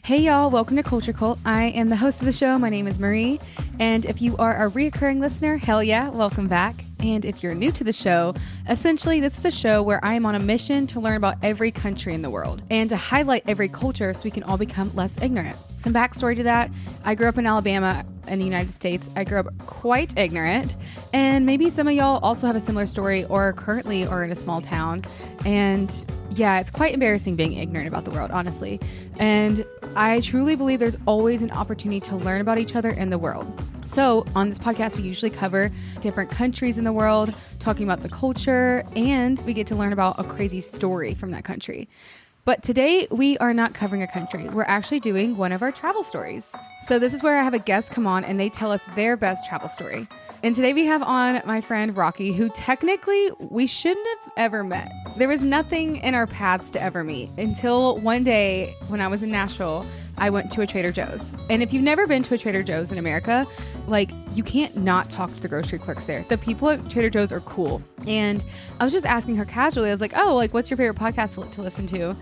Hey y'all, welcome to Culture Cult. I am the host of the show. My name is Marie. And if you are a reoccurring listener, hell yeah, welcome back. And if you're new to the show, essentially this is a show where I am on a mission to learn about every country in the world and to highlight every culture so we can all become less ignorant. Some backstory to that, I grew up in Alabama in the United States. I grew up quite ignorant, and maybe some of y'all also have a similar story or currently are in a small town. And yeah, it's quite embarrassing being ignorant about the world, honestly. And I truly believe there's always an opportunity to learn about each other and the world. So on this podcast, we usually cover different countries in the world, talking about the culture, and we get to learn about a crazy story from that country. But today we are not covering a country. We're actually doing one of our travel stories. So this is where I have a guest come on and they tell us their best travel story. And today we have on my friend Rocky, who technically we shouldn't have ever met. There was nothing in our paths to ever meet until one day when I was in Nashville, I went to a Trader Joe's. And if you've never been to a Trader Joe's in America, like you can't not talk to the grocery clerks there. The people at Trader Joe's are cool. And I was just asking her casually, I was like, oh, like what's your favorite podcast to listen to?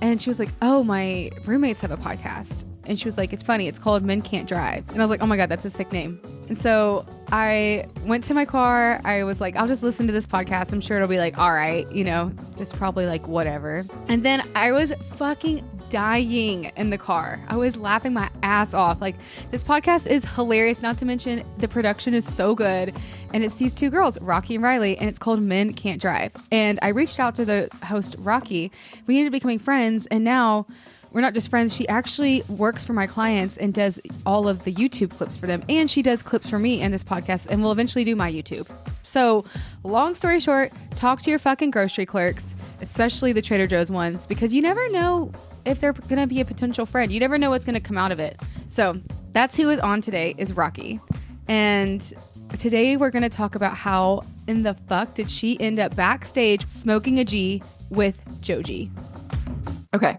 And she was like, oh, my roommates have a podcast. And she was like, it's funny. It's called Men Can't Drive. And I was like, oh my God, that's a sick name. And so I went to my car. I was like, I'll just listen to this podcast. I'm sure it'll be like, all right, you know, just probably like whatever. And then I was fucking dying in the car. I was laughing my ass off. Like, this podcast is hilarious. Not to mention the production is so good. And it's these two girls, Rocky and Riley, and it's called Men Can't Drive. And I reached out to the host, Rocky. We ended up becoming friends. And now we're not just friends. She actually works for my clients and does all of the YouTube clips for them. And she does clips for me in this podcast and will eventually do my YouTube. So long story short, talk to your fucking grocery clerks, especially the Trader Joe's ones, because you never know if they're going to be a potential friend. You never know what's going to come out of it. So that's who is on today is Rocky. And today we're going to talk about how in the fuck did she end up backstage smoking a G with Joji. Okay.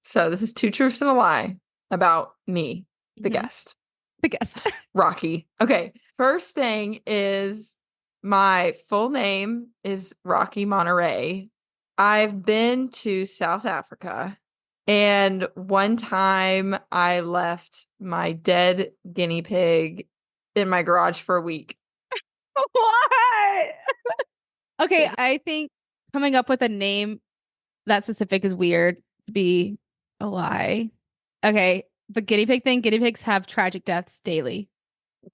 So this is 2 truths and a lie about me, the guest. The guest. Rocky. Okay. First thing is my full name is Rocky Monterey. I've been to South Africa, and one time I left my dead guinea pig in my garage for a week. What? Okay, yeah. I think coming up with a name that specific is weird to be a lie. Okay, the guinea pig thing, guinea pigs have tragic deaths daily.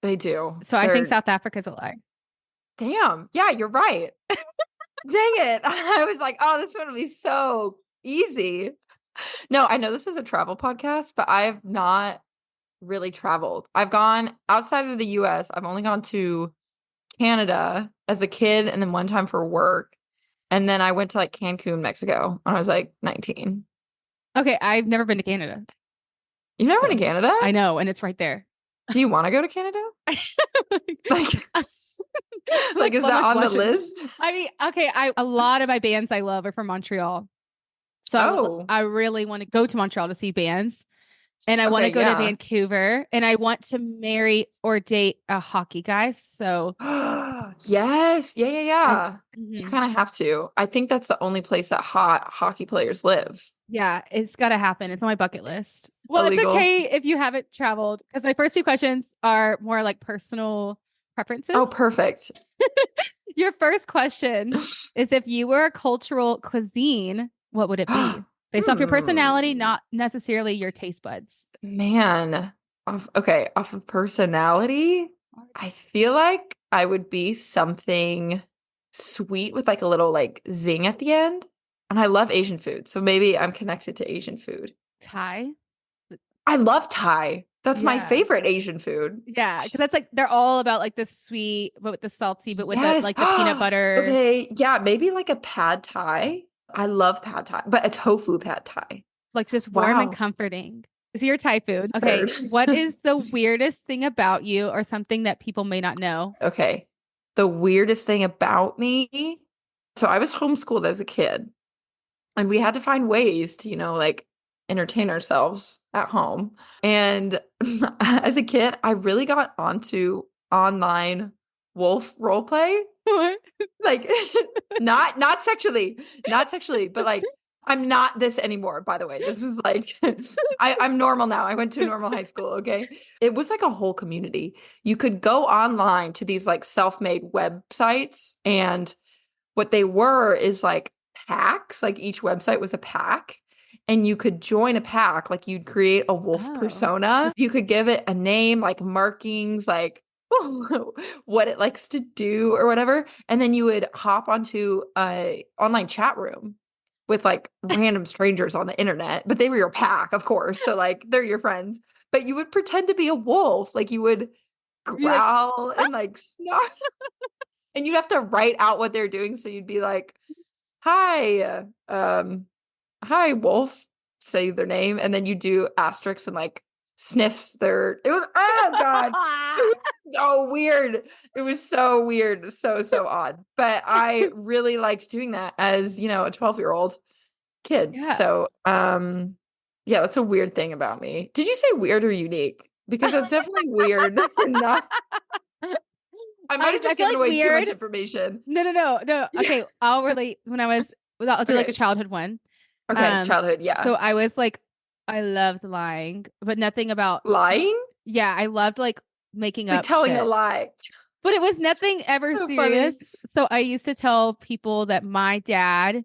They do. So I think South Africa's a lie. Damn. Yeah, you're right. Dang it. I was like, oh, this one will be so easy. No, I know this is a travel podcast, but I have not really traveled. I've gone outside of the US. I've only gone to Canada as a kid and then one time for work. And then I went to like Cancun, Mexico when I was like 19. Okay, I've never been to Canada. You've never been to Canada? I know, and it's right there. Do you want to go to Canada? Like, is that on the list? I mean, okay, a lot of my bands I love are from Montreal. So I really want to go to Montreal to see bands. And I want to go to Vancouver. And I want to marry or date a hockey guy. So yes. Yeah. You kind of have to. I think that's the only place that hot hockey players live. Yeah, it's got to happen. It's on my bucket list. Well, Illegal. It's okay if you haven't traveled, because my first 2 questions are more like personal preferences. Oh, perfect. Your first question is, if you were a cultural cuisine, what would it be? Based off your personality, not necessarily your taste buds. Man, off of personality, I feel like I would be something sweet with like a little like zing at the end. And I love Asian food. So maybe I'm connected to Asian food. Thai? I love Thai. That's my favorite Asian food. Yeah, because that's like, they're all about like the sweet, but with the salty, but with the, like the peanut butter. Okay, yeah, maybe like a pad Thai. I love pad Thai, but a tofu pad Thai. Like just warm and comforting. Is your Thai food? Okay, what is the weirdest thing about you or something that people may not know? Okay, the weirdest thing about me. So I was homeschooled as a kid. And we had to find ways to, like entertain ourselves at home. And as a kid, I really got onto online wolf role play. What? Like not sexually, but like I'm not this anymore, by the way. This is like, I'm normal now. I went to a normal high school, okay? It was like a whole community. You could go online to these like self-made websites, and what they were is like packs. Like each website was a pack, and you could join a pack. Like you'd create a wolf Oh. persona. You could give it a name, like markings, like what it likes to do or whatever. And then you would hop onto a online chat room with like random strangers on the internet, but they were your pack, of course. So like they're your friends. But you would pretend to be a wolf. Like you would You're like, growl and like snarl. And you'd have to write out what they're doing. So you'd be like, hi, hi, wolf, say their name, and then you do asterisks and like sniffs their it was oh god. It was so weird. It was so weird. So odd. But I really liked doing that as, a 12-year-old kid. yeah. So yeah, that's a weird thing about me. Did you say weird or unique? Because that's definitely weird enough. I might have I just feel given like away too much weird. information. No. Yeah. Okay, I'll relate when I was. I'll do like a Okay. childhood one. Okay. Childhood. So Yeah. I was like, I loved lying, but nothing about. Lying? Yeah, I loved like making Like up telling a shit, lie. but it was nothing ever So funny. serious. So I used to tell people that my dad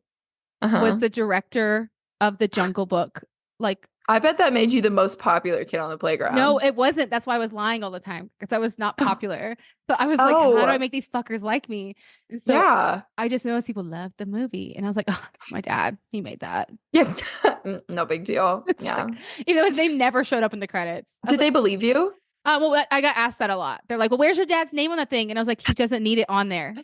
was Uh-huh. the director of the Jungle Book. Like, I bet that made you the most popular kid on the no, playground. it wasn't. That's why I was lying all the time because I was not Oh, popular. So I was like, how do I oh, make these fuckers like me? And so yeah. I just noticed people loved the movie. And I was like, oh, my dad, he made that. Yeah. No big deal. It's Yeah. like, even though his name never showed up in the credits. I was Did like, they believe you? well, I got asked that a lot. They're like, well, where's your dad's name on the thing? And I was like, he doesn't need it on there.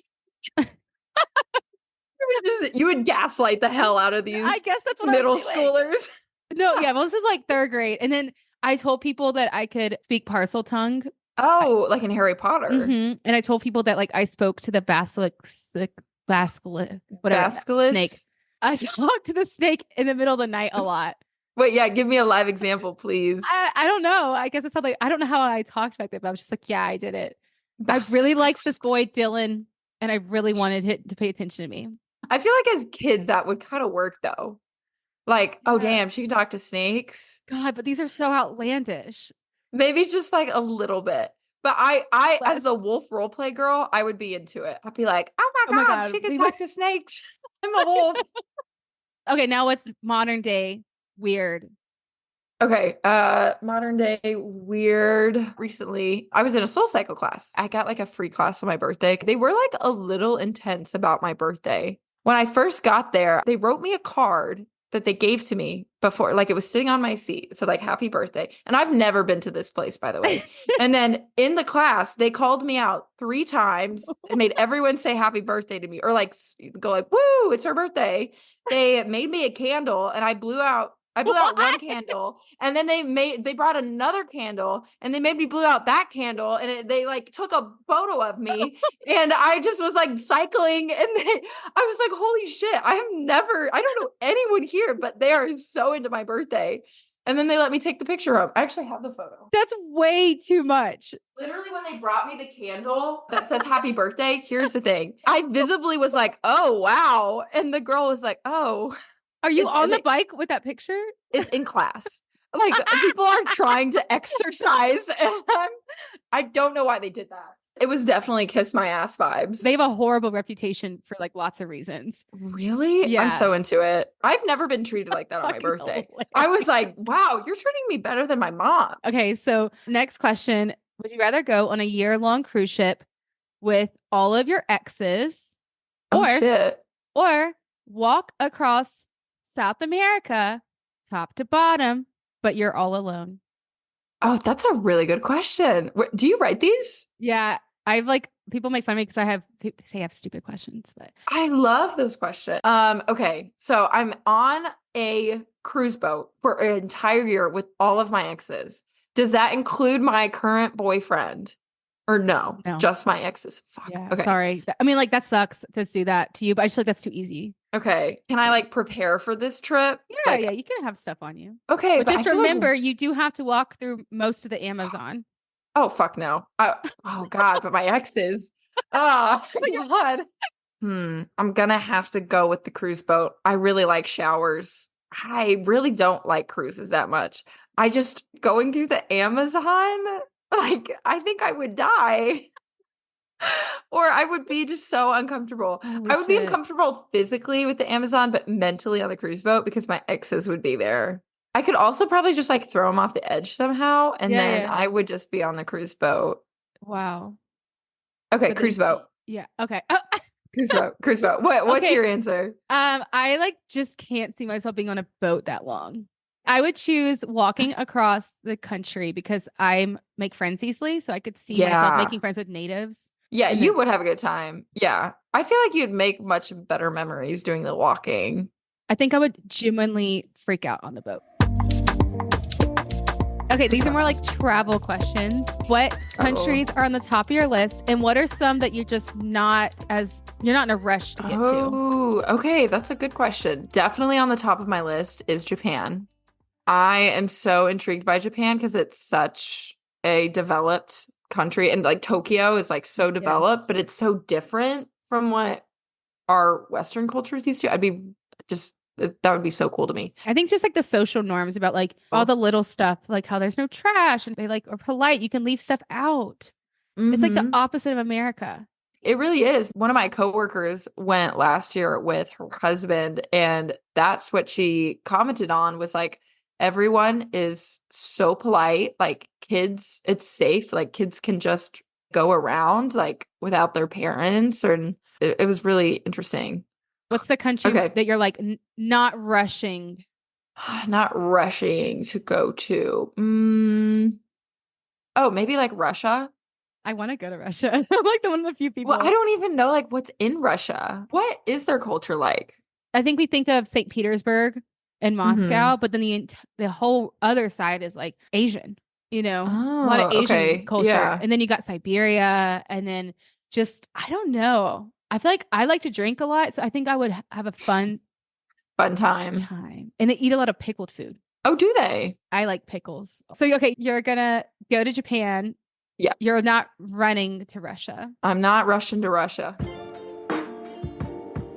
You would gaslight the hell out of I these guess that's what I was middle doing. schoolers. No, yeah, well, this is like third grade. And then I told people that I could speak parcel tongue. Oh, like in Harry Potter. And I told people that like I spoke to the basilisk, whatever, snake. Basculus. I talked to the snake in the middle of the night a lot. Wait, yeah, give me a live example, please. I don't know. I guess it's how like I don't know how I talked back then, but I was just like, yeah, I did it. I really liked this boy Dylan, and I really wanted him to pay attention to me. I feel like as kids that would kind of work though. Like, oh Yeah. damn, she can talk to snakes. God, but these are so outlandish. Maybe just like a little bit. But I as Less. the wolf roleplay girl, I would be into it. I'd be like, oh Oh my my God, God. she can talk to snakes. I'm a wolf. Okay, now what's modern day weird? Okay, modern day weird. Recently, I was in a soul cycle class. I got like a free class on my birthday. They were like a little intense about my birthday. When I first got there, they wrote me a card that they gave to me before, like it was sitting on my seat. It said like happy birthday. And I've never been to this place, by the way. And then in the class, they called me out 3 times and made everyone say happy birthday to me or like go like, woo, it's her birthday. They made me a candle and I blew out one candle and then they brought another candle and they made me blew out that candle and they like took a photo of me and I just was like cycling and I was like, holy shit, I don't know anyone here, but they are so into my birthday. And then they let me take the picture home. I actually have the photo. That's way too much. Literally, when they brought me the candle that says happy birthday, here's the thing. I visibly was like, oh, wow. And the girl was like, oh. Are you on the They, bike with that picture? it's in class. Like people are trying to exercise and I don't know why they did that. It was definitely kiss my ass vibes. They have a horrible reputation for like lots of reasons. Really? Yeah. I'm so into it. I've never been treated like that on my birthday. Hilarious. I was like, wow, you're treating me better than my mom. Okay, so next question. Would you rather go on a year-long cruise ship with all of your exes Oh shit. or walk across South America top to bottom, but you're all alone? Oh, that's a really good question. Do you write these? Yeah, I've like people make fun of me because say I have stupid questions, but I love those questions. Okay, so I'm on a cruise boat for an entire year with all of my exes. Does that include my current boyfriend? Or no, just my exes. Fuck. Yeah, okay. Sorry. I mean, like that sucks to do that to you, but I just feel like that's too easy. Okay. Can I like prepare for this trip? Yeah, yeah, you can have stuff on you. Okay, but just I feel remember, like... you do have to walk through most of the Amazon. Oh fuck no. Oh god, but my exes. Oh my god. I'm gonna have to go with the cruise boat. I really like showers. I really don't like cruises that much. I just going through the Amazon, like I think I would die. Or I would be just so uncomfortable. Holy I would be shit. uncomfortable physically with the Amazon, but mentally on the cruise boat because my exes would be there. I could also probably just like throw them off the edge somehow, and Yeah, then yeah. I would just be on the cruise boat. Wow. Okay, But then, cruise boat. yeah. Okay. Oh, Cruise boat. Cruise boat. What's okay. your answer? I like just can't see myself being on a boat that long. I would choose walking across the country because I make friends easily, so I could see myself Yeah. making friends with natives. Yeah, And you then would have a good time. Yeah. I feel like you'd make much better memories doing the walking. I think I would genuinely freak out on the boat. Okay, these are more like travel questions. What Oh. countries are on the top of your list, and what are some that you're not in a rush to get to? Oh, okay. That's a good question. Definitely on the top of my list is Japan. I am so intrigued by Japan because it's such a developed country and like Tokyo is like so developed, Yes. but it's so different from what our Western cultures used to. That would be so cool to me. I think just like the social norms about like all the little stuff, like how there's no trash and they like are polite. You can leave stuff out. It's like the Mm-hmm. opposite of America. It really is. One of my coworkers went last year with her husband, and that's what she commented on was like, everyone is so polite. Like kids, it's safe. Like kids can just go around like without their parents, or it was really interesting. What's the country Okay. that you're like not rushing? Not rushing to go to. Oh, maybe like Russia. I want to go to Russia. I'm like the one of the few Well, I people. don't even know like what's in Russia. What is their culture like? I think we think of St. Petersburg and Mm-hmm. Moscow, but then the whole other side is like Asian, a lot of Oh, Asian okay. culture. Yeah. And then you got Siberia, and then just I don't know. I feel like I like to drink a lot, so I think I would have a fun Fun time. time. And they eat a lot of pickled food. Oh, do they? I like pickles. So okay, you're gonna go to Japan. Yeah. You're not running to Russia. I'm not rushing to Russia.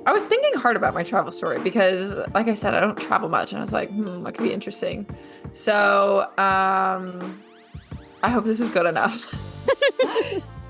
I was thinking hard about my travel story because, like I said, I don't travel much. And I was like, what could be interesting? So, I hope this is good enough.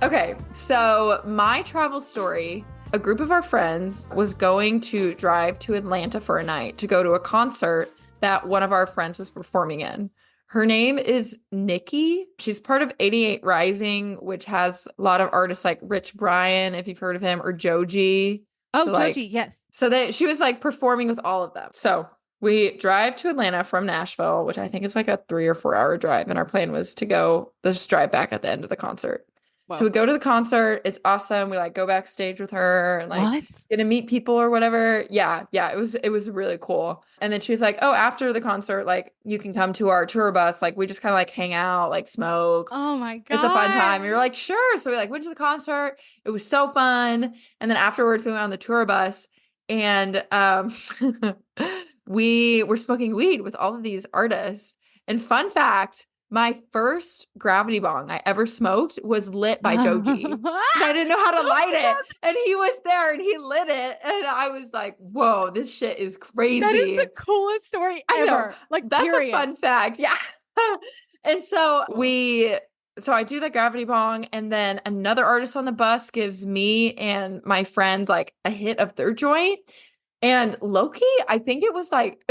Okay, so my travel story, a group of our friends was going to drive to Atlanta for a night to go to a concert that one of our friends was performing in. Her name is Nikki. She's part of 88 Rising, which has a lot of artists like Rich Brian, if you've heard of him, or Joji. Oh, Joji, Like, yes. so that she was like performing with all of them. So we drive to Atlanta from Nashville, which I think is like a 3 or 4 hour drive. And our plan was to go, let's just drive back at the end of the concert. So Wow. we go to the concert. It's awesome. We like go backstage with her and like What? get to meet people or whatever. Yeah, yeah, it was really cool. And then she was like, "Oh, after the concert, like you can come to our tour bus. Like we just kind of like hang out, like smoke. Oh my It's a fun time." God. And we were like, "Sure." So we like went to the concert. It was so fun. And then afterwards we went on the tour bus and we were smoking weed with all of these artists. And fun fact, my first gravity bong I ever smoked was lit by Joji because I didn't know how to Oh light my it. God. And he was there and he lit it. And I was like, whoa, this shit is That is crazy. the coolest story I know. ever. Like, That's a period. fun fact. Yeah. And so Cool. I do the gravity bong, and then another artist on the bus gives me and my friend like a hit of their joint. And Loki, I think it was like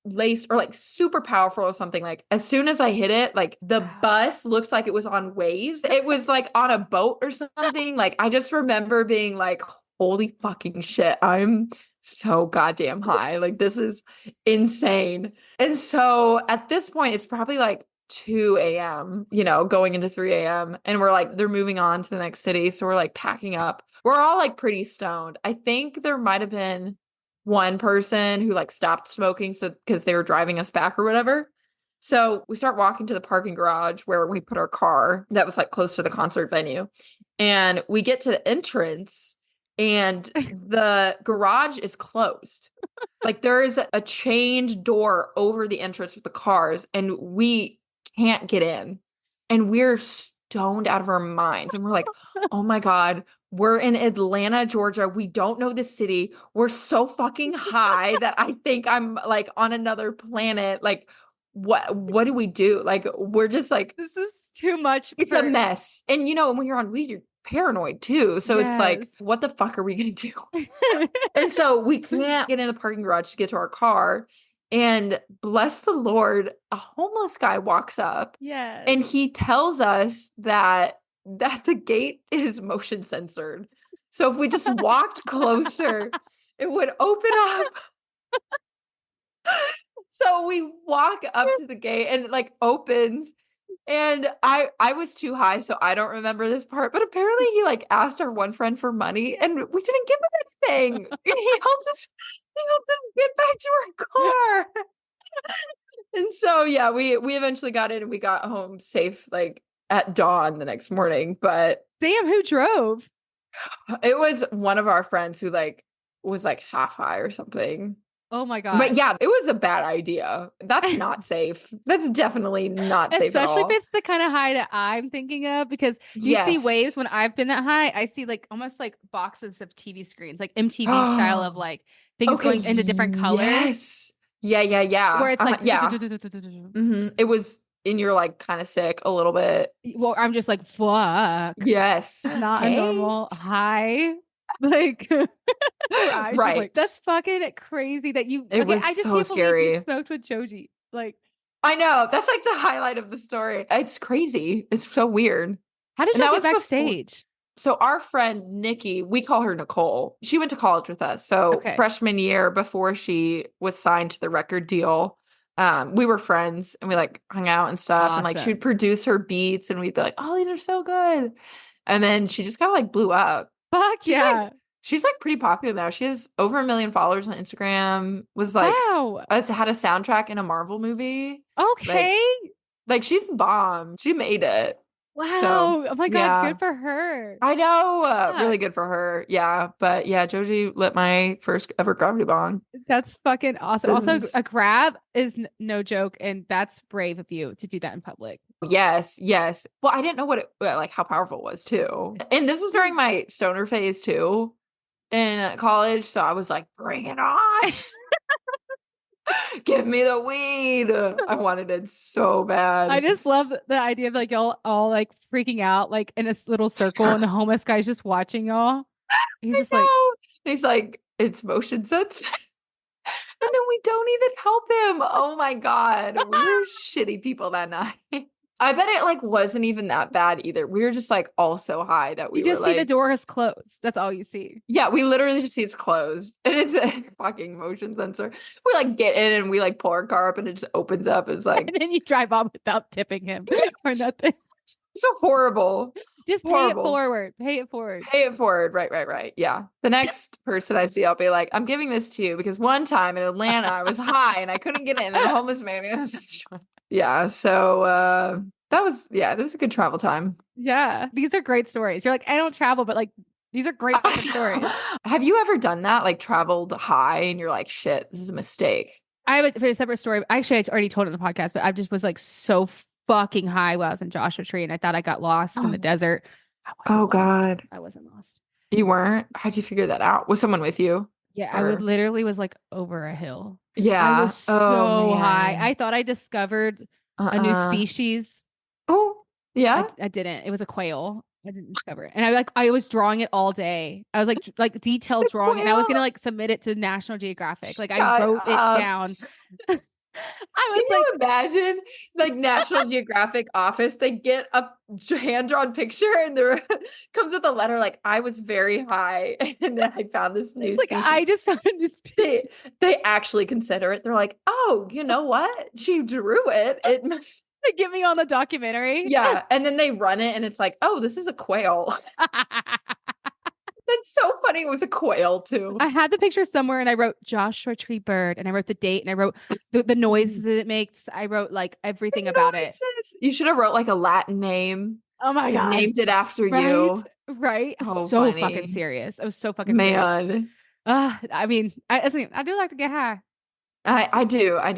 laced or like super powerful or something. Like as soon as I hit it, like the Wow. bus looks like it was on waves. It was like on a boat or something. Like I just remember being like, holy fucking shit, I'm so goddamn high. Like this is insane. And so at this point, it's probably like 2 a.m., going into 3 a.m. And we're like, they're moving on to the next city. So we're like packing up. We're all like pretty stoned. I think there might have been one person who like stopped smoking so because they were driving us back or whatever. So we start walking to the parking garage where we put our car that was like close to the concert venue. And we get to the entrance and the garage is closed. Like there is a chained door over the entrance with the cars and we can't get in. And we're stoned out of our minds. And we're like, oh my God, we're in Atlanta, Georgia. We don't know the city. We're so fucking high that I think I'm like on another planet. Like, what do we do? Like, we're just like, This is too much. it's a mess. And you know, when you're on weed, you're paranoid too. So it's like, Yes. what the fuck are we gonna do? And so we can't get in the parking garage to get to our car. And bless the Lord, a homeless guy walks up Yes. and he tells us that the gate is motion censored. So if we just walked closer, it would open up. So we walk up to the gate and it like opens. And I was too high, so I don't remember this part. But apparently he like asked our one friend for money and we didn't give him anything. He helped us get back to our car. And so yeah, we eventually got in and we got home safe like at dawn the next morning. But Damn, who drove? it was one of our friends who like was like half high or something. Oh my God. But yeah, it was a bad idea. That's not safe. That's definitely not safe at Especially if all. it's the kind of high that I'm thinking of, because you see waves when I've been that high. I see like almost like boxes of TV screens, like MTV style of like things going into different colors. Yes. Yeah. Where it's like, yeah. It was, and you're like kind of sick a little bit. Well, I'm just like, fuck. Yes. Not a normal high. Like, right. Like, that's fucking crazy that you. It was I just so can't scary. believe you smoked with Joji. Like, I know. That's like the highlight of the story. It's crazy. It's so weird. How did you get backstage? So our friend Nikki, we call her Nicole. She went to college with us. So freshman year, before she was signed to the record deal, we were friends and we like hung out and stuff. And like she would produce her beats and we'd be like, oh, these are so good. And then she just kind of like blew up. Fuck yeah. She's like pretty popular now. She has over 1 million followers on Instagram. Was like, had a soundtrack in a Marvel movie. Okay. Like she's bomb. She made it. Wow. So, oh my God. Good for her. I know. Really good for her. Yeah. But yeah, Joji lit my first ever gravity bong. That's fucking awesome. Also, a grab is no joke. And that's brave of you to do that in public. Yes. Well, I didn't know what like how powerful it was too. And this was during my stoner phase too in college. So I was like, bring it on. Give me the weed. I wanted it so bad. I just love the idea of like y'all all like freaking out like in a little circle and the homeless guy's just watching y'all. He's like, it's motion sense. And then we don't even help him. Oh my God. We were shitty people that night. I bet it like wasn't even that bad either. We were just like all so high that we just see the door is closed. That's all you see. Yeah, we literally just see it's closed. And it's a fucking motion sensor. We like get in and we like pull our car up and it just opens up. It's like, and then you drive off without tipping him or nothing. So horrible. Just pay it forward. Pay it forward. Pay it forward. Right. Yeah. The next person I see, I'll be like, I'm giving this to you because one time in Atlanta, I was high and I couldn't get in. And a homeless man. Yeah. So that was a good travel time. Yeah. These are great stories. You're like, I don't travel, but like, these are great fucking stories. Have you ever done that? Like traveled high and you're like, shit, this is a mistake. I have a separate story. Actually, I already told it in the podcast, but I just was like so fucking high while I was in Joshua Tree and I thought I got lost in the desert. God. I wasn't lost. You weren't? How'd you figure that out? Was someone with you? Yeah, I literally was like over a hill. Yeah. I was so high. I thought I discovered a new species. Oh, yeah. I didn't. It was a quail. I didn't discover it. And I was drawing it all day. I was like detailed drawing and I was gonna like submit it to National Geographic. Like I wrote it down. Can you imagine like National Geographic office? They get a hand-drawn picture and there comes with a letter like, I was very high and then I found this new species. I just found a new species. They actually consider it. They're like, oh, you know what? She drew it. It must get me on the documentary. Yeah. And then they run it and it's like, oh, this is a quail. That's so funny. It was a quail too. I had the picture somewhere and I wrote Joshua Tree bird and I wrote the date and I wrote the noises it makes. I wrote like everything about it. You should have wrote like a Latin name. Oh my God. Named it after you. Right. Oh, so funny. Fucking serious. I was so fucking serious. Man. I mean, I do like to get high. I do. I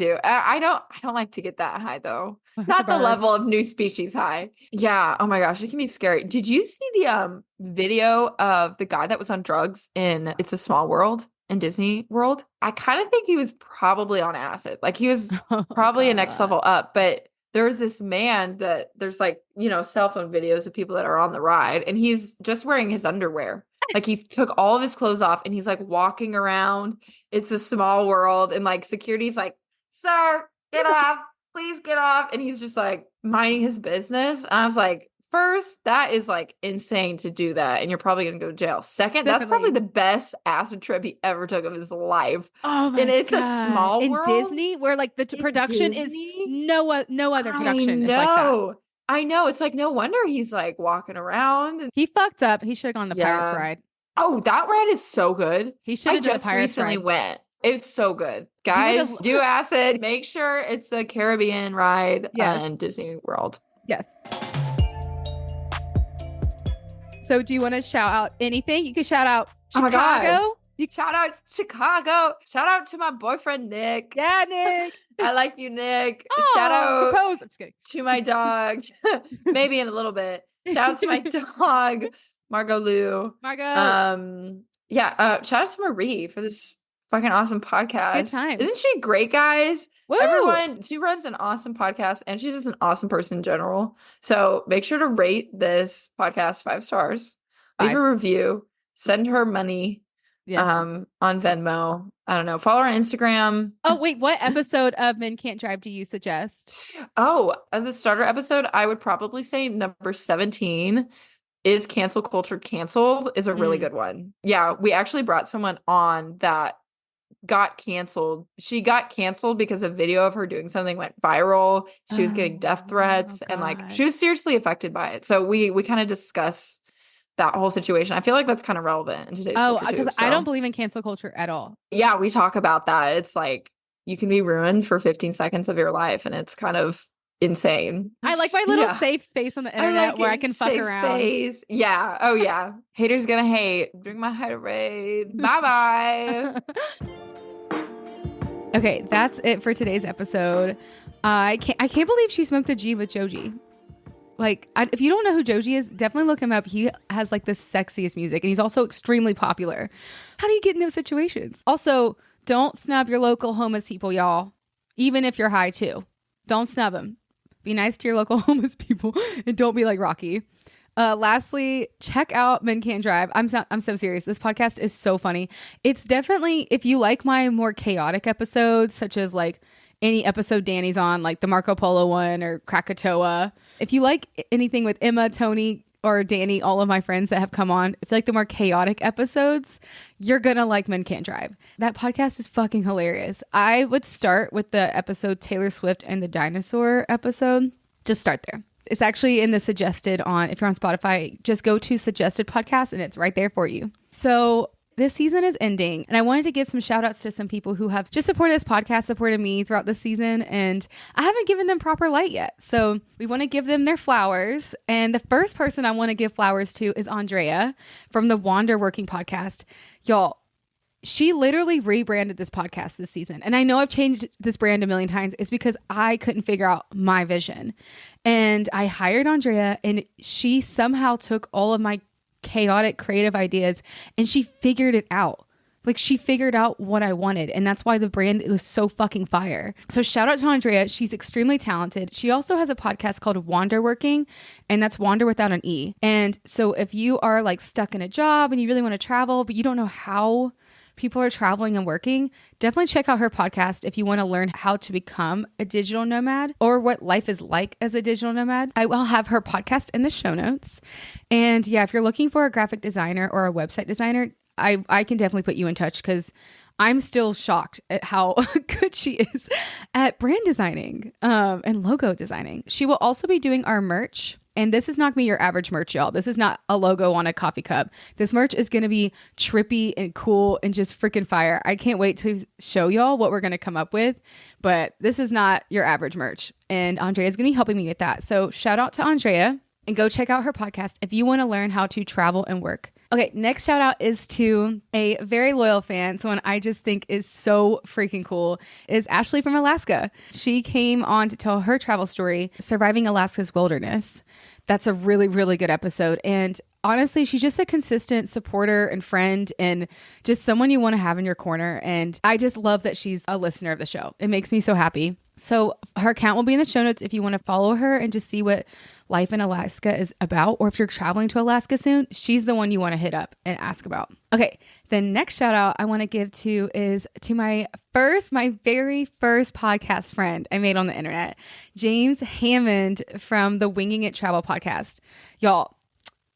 don't like to get that high though. The Not the bird. level of new species high. Yeah. Oh my gosh, it can be scary. Did you see the video of the guy that was on drugs in It's a Small World in Disney World? I kind of think he was probably on acid. Like he was Oh probably a next God. level up, but there was this man that there's like, cell phone videos of people that are on the ride and he's just wearing his underwear. Like he took all of his clothes off and he's like walking around. It's a small world and like security's like, "Sir, get off. Please get off." And he's just like minding his business. And I was like, first, that is like insane to do that and you're probably going to go to jail. Second, that's probably Definitely. the best acid trip he ever took of his life. Oh And my it's a God. small In world. Disney, where like the In production is Disney? no other I production is like that. know. I know. It's like no wonder he's like walking around and He fucked up. He should have gone the Pirates yeah. ride. Oh, that ride is so good. He should I have done the just Pirates recently ride. went. It's so good. He would Guys, have. do acid. Make sure it's the Caribbean ride Yes. in Disney World. Yes. So do you want to shout out anything? You can shout out Oh my God. Chicago. Shout out Chicago. Shout out to my boyfriend, Nick. Yeah, Nick. I like you, Nick. Oh, Shout out propose. I'm just kidding. to my dog. Maybe in a little bit. Shout out to my dog, Margot Lou. Margot. Shout out to Marie for this fucking awesome podcast. Good time. Isn't she great, guys? Woo! Everyone, she runs an awesome podcast and she's just an awesome person in general. So make sure to rate this podcast 5 stars. Leave 5. a review. Send her money Yes. on Venmo. I don't know. Follow her on Instagram. Oh, wait. What episode of Men Can't Drive do you suggest? Oh, as a starter episode, I would probably say number 17 is Cancel Culture Canceled is a really good one. Yeah, we actually brought someone on that got canceled. She got canceled because a video of her doing something went viral. She was getting death threats and like she was seriously affected by it. So we kind of discuss that whole situation. I feel like that's kind of relevant in today's culture too. Because I don't believe in cancel culture at all. Yeah, we talk about that. It's like you can be ruined for 15 seconds of your life and it's kind of insane. I like my little safe space on the internet where I can fuck around. Space. Yeah. Oh yeah. Haters gonna hate. Drink my Haterade. Bye bye. Okay, that's it for today's episode. I can't believe she smoked a G with Joji. Like, if you don't know who Joji is, definitely look him up. He has like the sexiest music and he's also extremely popular. How do you get in those situations? Also, don't snub your local homeless people, y'all. Even if you're high too. Don't snub them. Be nice to your local homeless people and don't be like Rocky. Lastly, check out Men Can't Drive. I'm so serious. This podcast is so funny. It's definitely, if you like my more chaotic episodes, such as like any episode Danny's on, like the Marco Polo one or Krakatoa. If you like anything with Emma, Tony, or Danny, all of my friends that have come on, if you like the more chaotic episodes, you're gonna like Men Can't Drive. That podcast is fucking hilarious. I would start with the episode Taylor Swift and the dinosaur episode. Just start there. It's actually in the suggested on, if you're on Spotify, just go to suggested podcast and it's right there for you. So this season is ending and I wanted to give some shout outs to some people who have just supported this podcast, supported me throughout the season, and I haven't given them proper light yet. So we want to give them their flowers. And the first person I want to give flowers to is Andrea from the Wander Working podcast. Y'all, she literally rebranded this podcast this season. And I know I've changed this brand a million times. It's because I couldn't figure out my vision. And I hired Andrea and she somehow took all of my chaotic creative ideas and she figured it out. Like she figured out what I wanted. And that's why the brand was so fucking fire. So shout out to Andrea. She's extremely talented. She also has a podcast called Wander Working, and that's Wander without an E. And so if you are like stuck in a job and you really want to travel, but you don't know how people are traveling and working, definitely check out her podcast if you want to learn how to become a digital nomad or what life is like as a digital nomad. I will have her podcast in the show notes. And yeah, if you're looking for a graphic designer or a website designer, I can definitely put you in touch because I'm still shocked at how good she is at brand designing and logo designing. She will also be doing our merch. And this is not going to be your average merch, y'all. This is not a logo on a coffee cup. This merch is going to be trippy and cool and just freaking fire. I can't wait to show y'all what we're going to come up with. But this is not your average merch. And Andrea is going to be helping me with that. So shout out to Andrea and go check out her podcast if you want to learn how to travel and work. Okay, next shout out is to a very loyal fan, someone I just think is so freaking cool, is Ashley from Alaska. She came on to tell her travel story, surviving Alaska's wilderness. That's a really, really good episode. And honestly, she's just a consistent supporter and friend and just someone you want to have in your corner. And I just love that she's a listener of the show. It makes me so happy. So her account will be in the show notes if you want to follow her and just see what life in Alaska is about. Or if you're traveling to Alaska soon, she's the one you want to hit up and ask about. Okay, the next shout out I want to give to is to my very first podcast friend I made on the internet, James Hammond from the Winging It Travel podcast. Y'all,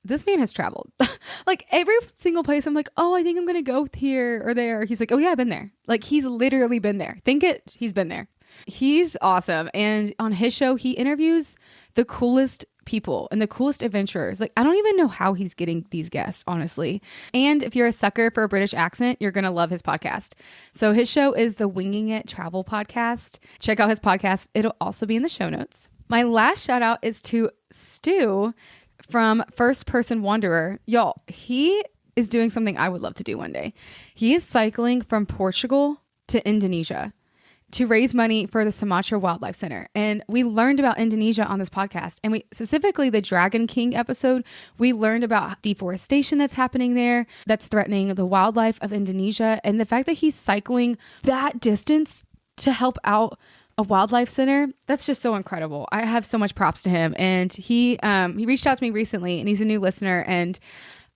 this man has traveled. Like every single place I'm like, oh, I think I'm going to go here or there. He's like, oh yeah, I've been there. Like he's literally been there. He's been there. He's awesome. And on his show, he interviews the coolest people and the coolest adventurers. Like, I don't even know how he's getting these guests, honestly. And if you're a sucker for a British accent, you're going to love his podcast. So his show is the Winging It Travel podcast. Check out his podcast. It'll also be in the show notes. My last shout out is to Stu from First Person Wanderer. Y'all, he is doing something I would love to do one day. He is cycling from Portugal to Indonesia to raise money for the Sumatra Wildlife Center. And we learned about Indonesia on this podcast. And we specifically the Dragon King episode, we learned about deforestation that's happening there, that's threatening the wildlife of Indonesia. And the fact that he's cycling that distance to help out a wildlife center, that's just so incredible. I have so much props to him. And he reached out to me recently and he's a new listener. And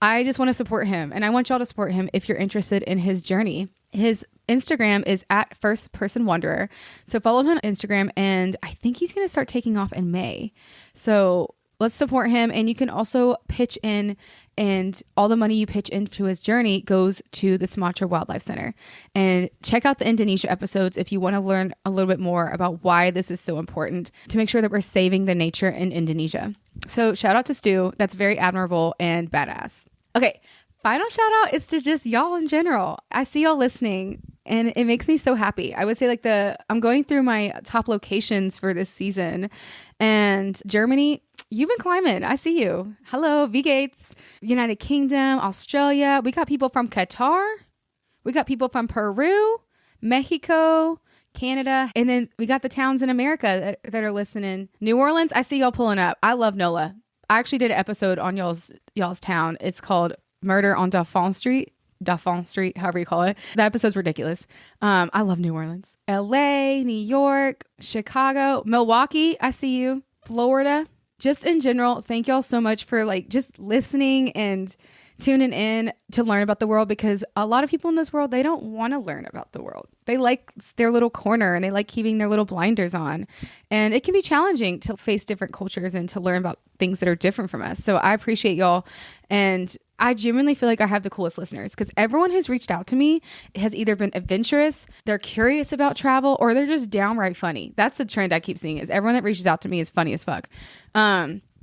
I just want to support him. And I want y'all to support him if you're interested in his journey. His Instagram is at First Person Wanderer. So follow him on Instagram. And I think he's going to start taking off in May. So let's support him. And you can also pitch in, and all the money you pitch into his journey goes to the Sumatra Wildlife Center. And check out the Indonesia episodes if you want to learn a little bit more about why this is so important to make sure that we're saving the nature in Indonesia. So shout out to Stu. That's very admirable and badass. Okay. Final shout out is to just y'all in general. I see y'all listening and it makes me so happy. I would say like I'm going through my top locations for this season, and Germany, you've been climbing. I see you. Hello, V Gates, United Kingdom, Australia. We got people from Qatar. We got people from Peru, Mexico, Canada. And then we got the towns in America that are listening. New Orleans, I see y'all pulling up. I love NOLA. I actually did an episode on y'all's town. It's called Murder on Dauphin Street, however you call it. The episode's ridiculous. I love New Orleans. LA, New York, Chicago, Milwaukee, I see you. Florida. Just in general, thank y'all so much for like just listening and tuning in to learn about the world, because a lot of people in this world, they don't want to learn about the world. They like their little corner and they like keeping their little blinders on. And it can be challenging to face different cultures and to learn about things that are different from us. So I appreciate y'all. And I genuinely feel like I have the coolest listeners, because everyone who's reached out to me has either been adventurous, they're curious about travel, or they're just downright funny. That's the trend I keep seeing, is everyone that reaches out to me is funny as fuck.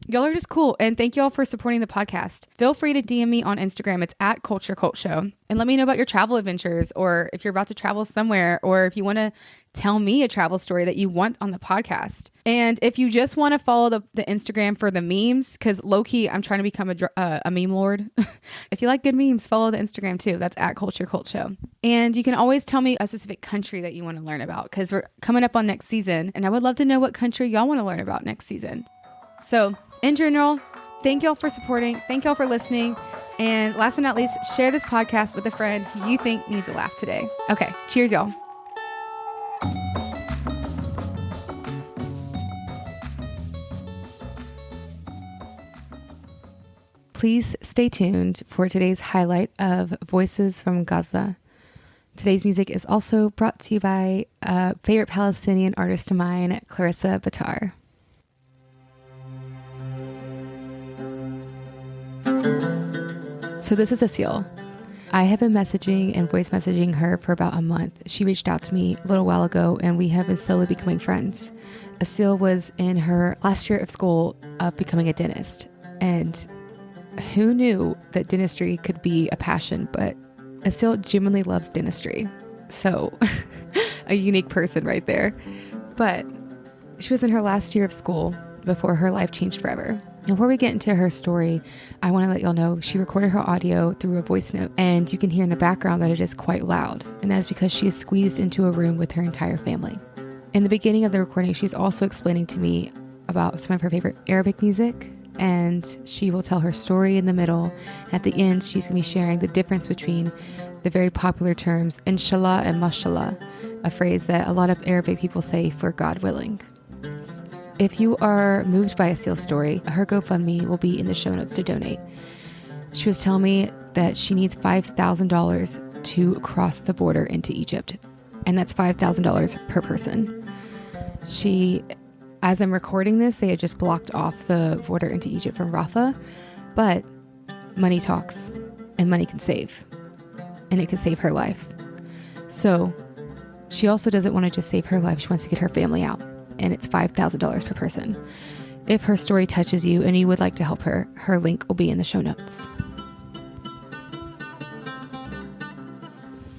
Y'all are just cool. And thank y'all for supporting the podcast. Feel free to DM me on Instagram. It's at culturecultshow. And let me know about your travel adventures, or if you're about to travel somewhere, or if you want to tell me a travel story that you want on the podcast. And if you just want to follow the Instagram for the memes, because low-key, I'm trying to become a meme lord. If you like good memes, follow the Instagram too. That's at culturecultshow. And you can always tell me a specific country that you want to learn about, because we're coming up on next season. And I would love to know what country y'all want to learn about next season. So in general, thank y'all for supporting. Thank y'all for listening. And last but not least, share this podcast with a friend who you think needs a laugh today. Okay. Cheers, y'all. Please stay tuned for today's highlight of Voices from Gaza. Today's music is also brought to you by a favorite Palestinian artist of mine, Clarissa Batar. So this is Aseel. I have been messaging and voice messaging her for about a month. She reached out to me a little while ago and we have been slowly becoming friends. Aseel was in her last year of school of becoming a dentist. And who knew that dentistry could be a passion, but Aseel genuinely loves dentistry. So a unique person right there. But she was in her last year of school before her life changed forever. Before we get into her story, I want to let y'all know she recorded her audio through a voice note, and you can hear in the background that it is quite loud, and that is because she is squeezed into a room with her entire family. In the beginning of the recording, she's also explaining to me about some of her favorite Arabic music, and she will tell her story in the middle. At the end, she's going to be sharing the difference between the very popular terms inshallah and mashallah, a phrase that a lot of Arabic people say for God willing. If you are moved by Aseel's story, her GoFundMe will be in the show notes to donate. She was telling me that she needs $5,000 to cross the border into Egypt, and that's $5,000 per person. As I'm recording this, they had just blocked off the border into Egypt from Rafah, but money talks, and money can save, and it could save her life. So she also doesn't want to just save her life, she wants to get her family out, and it's $5,000 per person. If her story touches you and you would like to help her, her link will be in the show notes.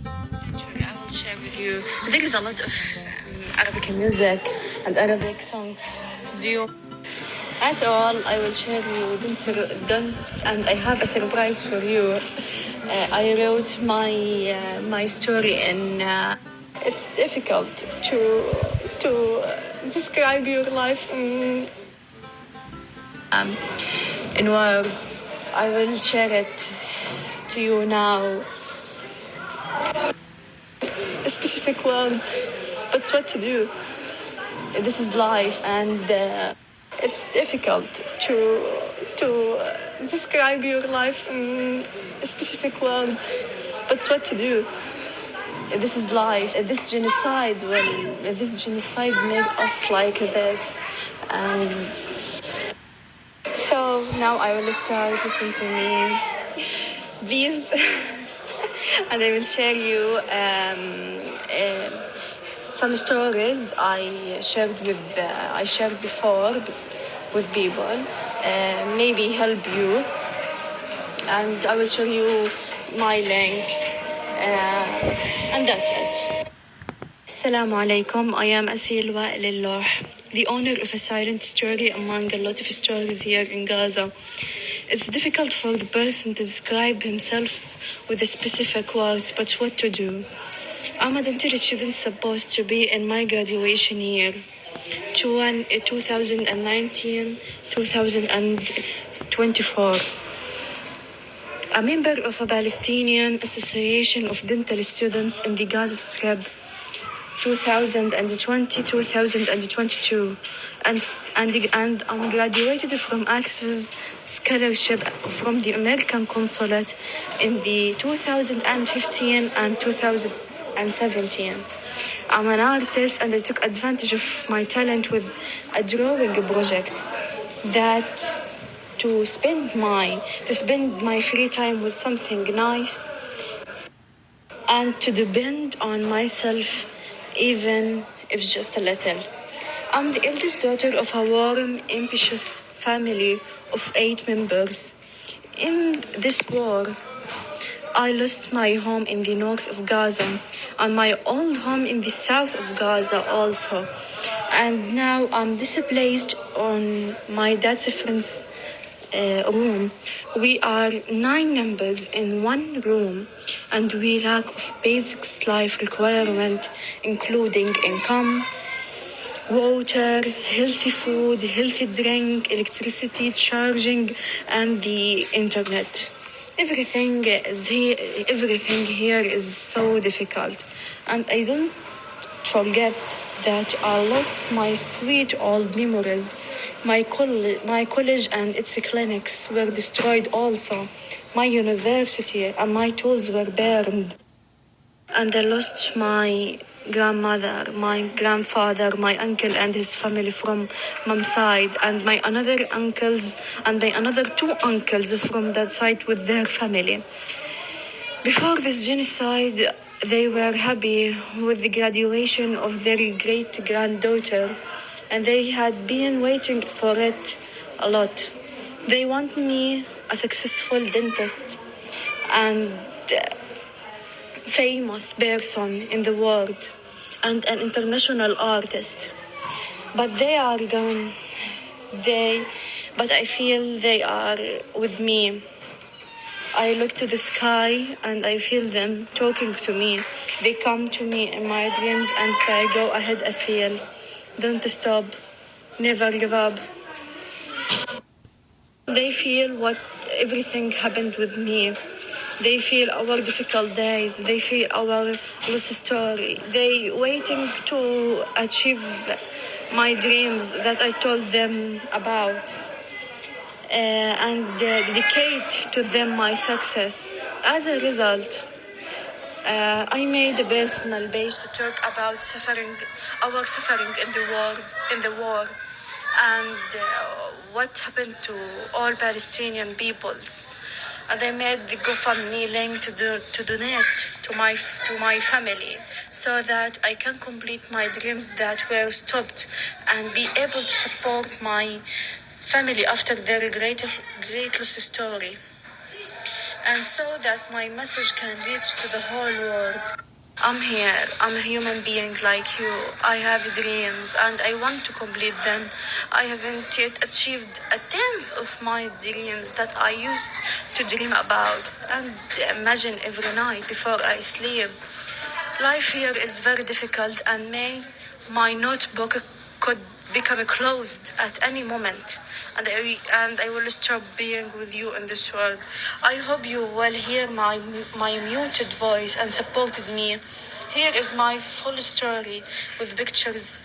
I will share with you. There is a lot of Arabic music and Arabic songs. Do you? At all, I will share you. Don't, and I have a surprise for you. I wrote my story, and it's difficult to describe your life in words. I will share it to you now. Specific words, but what to do? This is life, and it's difficult to describe your life in specific words, but what to do? This is life. This genocide made us like this, and so now I will start. Listen to me, please. And I will share you some stories I shared before with people, maybe help you, and I will show you my link, and that's it. Assalamu alaikum. I am Aseel Wa'ilillah, the owner of a silent story among a lot of stories here in Gaza. It's difficult for the person to describe himself with the specific words, but what to do? I'm a dentist student supposed to be in my graduation year, 2019-2024. A member of a Palestinian Association of Dental Students in the Gaza Strip, 2020-2022, and I'm graduated from Access Scholarship from the American Consulate in the 2015 and 2017. I'm an artist, and I took advantage of my talent with a drawing project that to spend my free time with something nice and to depend on myself, even if just a little. I'm the eldest daughter of a warm, ambitious family of 8 members. In this war, I lost my home in the north of Gaza and my old home in the south of Gaza also. And now I'm displaced on my dad's friend's room. We are 9 members in one room, and we lack of basic life requirement, including income, water, healthy food, healthy drink, electricity, charging, and the internet. Everything here is so difficult, and I don't forget that I lost my sweet old memories. My college and its clinics were destroyed also. My university and my tools were burned. And I lost my grandmother, my grandfather, my uncle and his family from mom's side, and my another uncles and my another 2 uncles from that side with their family. Before this genocide, they were happy with the graduation of their great-granddaughter, and they had been waiting for it a lot. They want me a successful dentist and famous person in the world and an international artist. But they are gone. but I feel they are with me. I look to the sky and I feel them talking to me. They come to me in my dreams and say, "Go ahead, Aseel. Don't stop. Never give up." They feel what everything happened with me. They feel our difficult days. They feel our lost story. They waiting to achieve my dreams that I told them about. And dedicate to them my success. As a result, I made a personal page to talk about suffering, our suffering in the war, and what happened to all Palestinian peoples. And I made the GoFundMe link to donate to my family, so that I can complete my dreams that were stopped and be able to support my family after their great loss story, and so that my message can reach to the whole world. I'm here. I'm a human being like you. I have dreams and I want to complete them. I haven't yet achieved a tenth of my dreams that I used to dream about and imagine every night before I sleep. Life here is very difficult, and my notebook could become closed at any moment, and I will stop being with you in this world. I hope you will hear my muted voice and supported me. Here is my full story with pictures,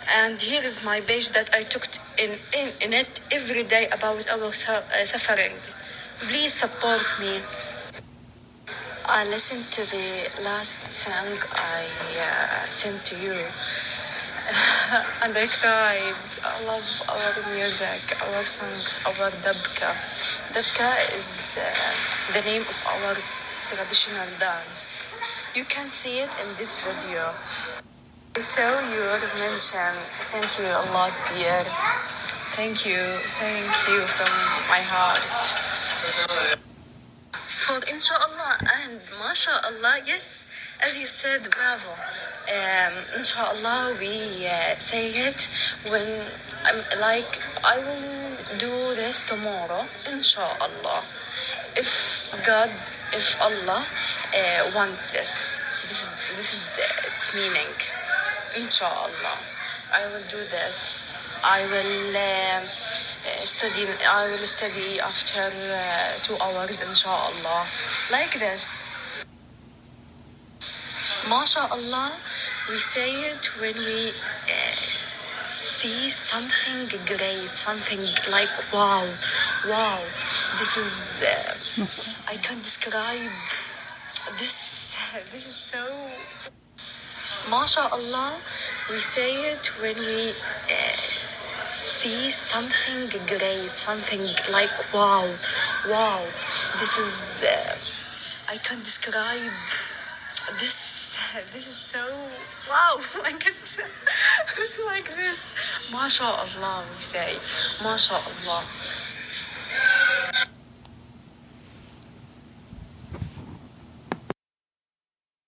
and here is my page that I took in it every day about our suffering. Please support me. I listened to the last song I sent to you, and I cried. I love our music, our songs, our dabka. Dabka is the name of our traditional dance. You can see it in this video. I saw your mention. Thank you a lot, dear. Thank you from my heart. For inshallah and mashallah, yes, as you said, bravo. Inshallah, we say it when I will do this tomorrow, inshallah. If God, if Allah want this is its meaning. Inshallah, I will do this. I will study after 2 hours, inshallah. Like this. MashaAllah, we say it when we see something great, something like wow. This is, I can't describe this. This is so. MashaAllah, we say it when we see something great, something like wow. This is, I can't describe this. This is so wow. I can't like this. MashaAllah, we say. MashaAllah.